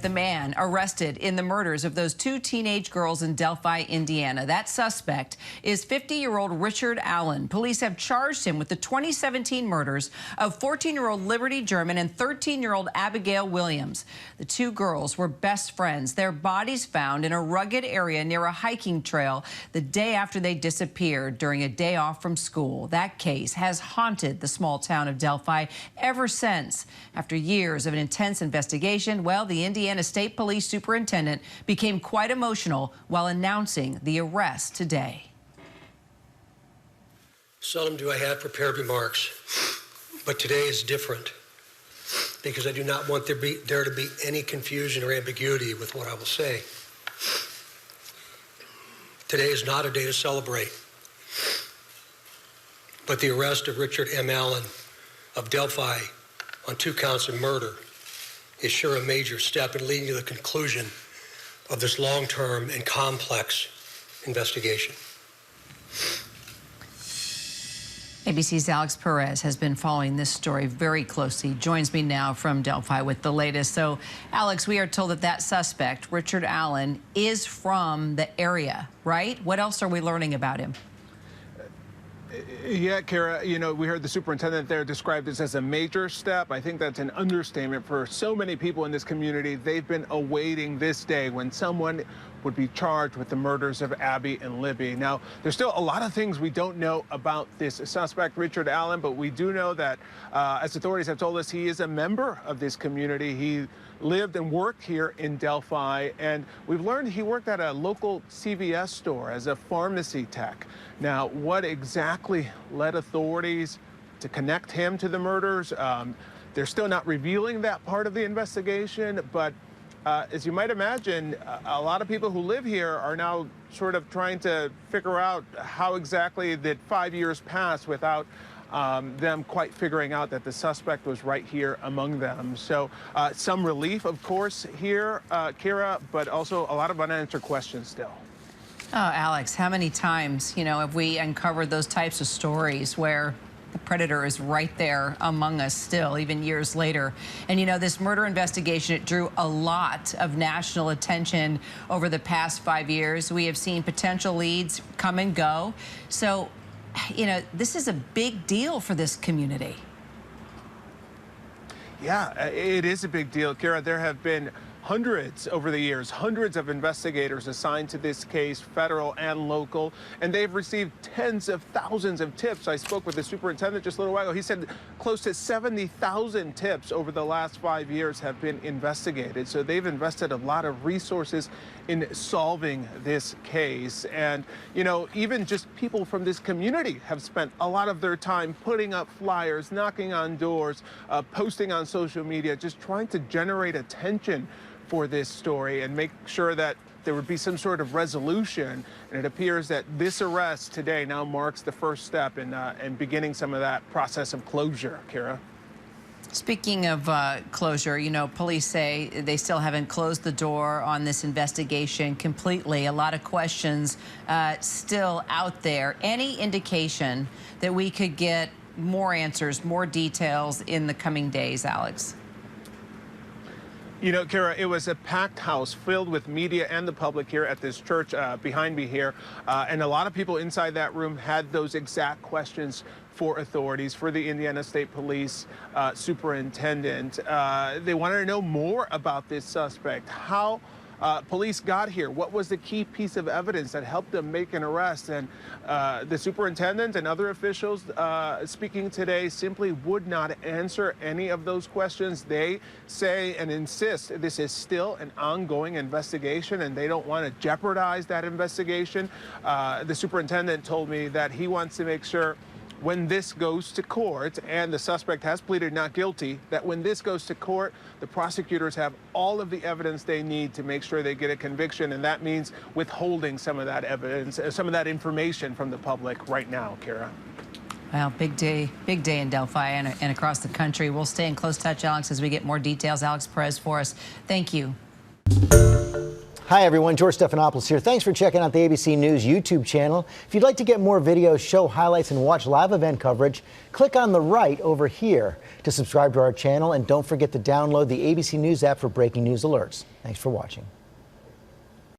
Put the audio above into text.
The man arrested in the murders of those two teenage girls in Delphi, Indiana. That suspect is 50-year-old Richard Allen. Police have charged him with the 2017 murders of 14-year-old Liberty German and 13-year-old Abigail Williams. The two girls were best friends. Their bodies found in a rugged area near a hiking trail the day after they disappeared during a day off from school. That case has haunted the small town of Delphi ever since. After years of an intense investigation, well, the Indiana State Police Superintendent became quite emotional while announcing the arrest today. Seldom do I have prepared remarks, but today is different because I do not want there to be any confusion or ambiguity with what I will say. Today is not a day to celebrate, but the arrest of Richard M. Allen of Delphi on 2 counts of murder is sure a major step in leading to the conclusion of this long-term and complex investigation. ABC's Alex Perez has been following this story very closely. Joins me now from Delphi with the latest. So, Alex, we are told that that suspect, Richard Allen, is from the area, right? What else are we learning about him? Yeah, Kara, you know, we heard the superintendent there describe this as a major step. I think that's an understatement for so many people in this community. They've been awaiting this day when someone would be charged with the murders of Abby and Libby. Now, there's still a lot of things we don't know about this suspect, Richard Allen, but we do know that, as authorities have told us, he is a member of this community. He lived and worked here in Delphi, and we've learned he worked at a local CVS store as a pharmacy tech. Now, what exactly led authorities to connect him to the murders? They're still not revealing that part of the investigation, but as you might imagine, a lot of people who live here are now sort of trying to figure out how exactly did 5 years pass without them quite figuring out that the suspect was right here among them. So some relief, of course, here, Kira, but also a lot of unanswered questions still. Oh, Alex, how many times, have we uncovered those types of stories where the predator is right there among us still, even years later? And, this murder investigation, it drew a lot of national attention over the past 5 years. We have seen potential leads come and go. So, this is a big deal for this community. Yeah, it is a big deal, Kira. There have been hundreds over the years, hundreds of investigators assigned to this case, federal and local, and they've received tens of thousands of tips. I spoke with the superintendent just a little while ago. He said close to 70,000 tips over the last 5 years have been investigated. So they've invested a lot of resources in solving this case. And, even just people from this community have spent a lot of their time putting up flyers, knocking on doors, posting on social media, just trying to generate attention for this story and make sure that there would be some sort of resolution. And it appears that this arrest today now marks the first step in beginning some of that process of closure, Kira. Speaking of closure, police say they still haven't closed the door on this investigation completely. A lot of questions still out there. Any indication that we could get more answers, more details in the coming days, Alex? Kara, it was a packed house filled with media and the public here at this church behind me here. And a lot of people inside that room had those exact questions for authorities, for the Indiana State Police Superintendent. They wanted to know more about this suspect, how police got here, what was the key piece of evidence that helped them make an arrest. And the superintendent and other officials speaking today simply would not answer any of those questions. They say and insist this is still an ongoing investigation and they don't want to jeopardize that investigation. The superintendent told me that he wants to make sure when this goes to court, and the suspect has pleaded not guilty, that when this goes to court, the prosecutors have all of the evidence they need to make sure they get a conviction, and that means withholding some of that evidence, some of that information from the public right now, Kara. Well, big day in Delphi and across the country. We'll stay in close touch, Alex, as we get more details. Alex Perez for us. Thank you. Hi, everyone. George Stephanopoulos here. Thanks for checking out the ABC News YouTube channel. If you'd like to get more videos, show highlights, and watch live event coverage, click on the right over here to subscribe to our channel. And don't forget to download the ABC News app for breaking news alerts. Thanks for watching.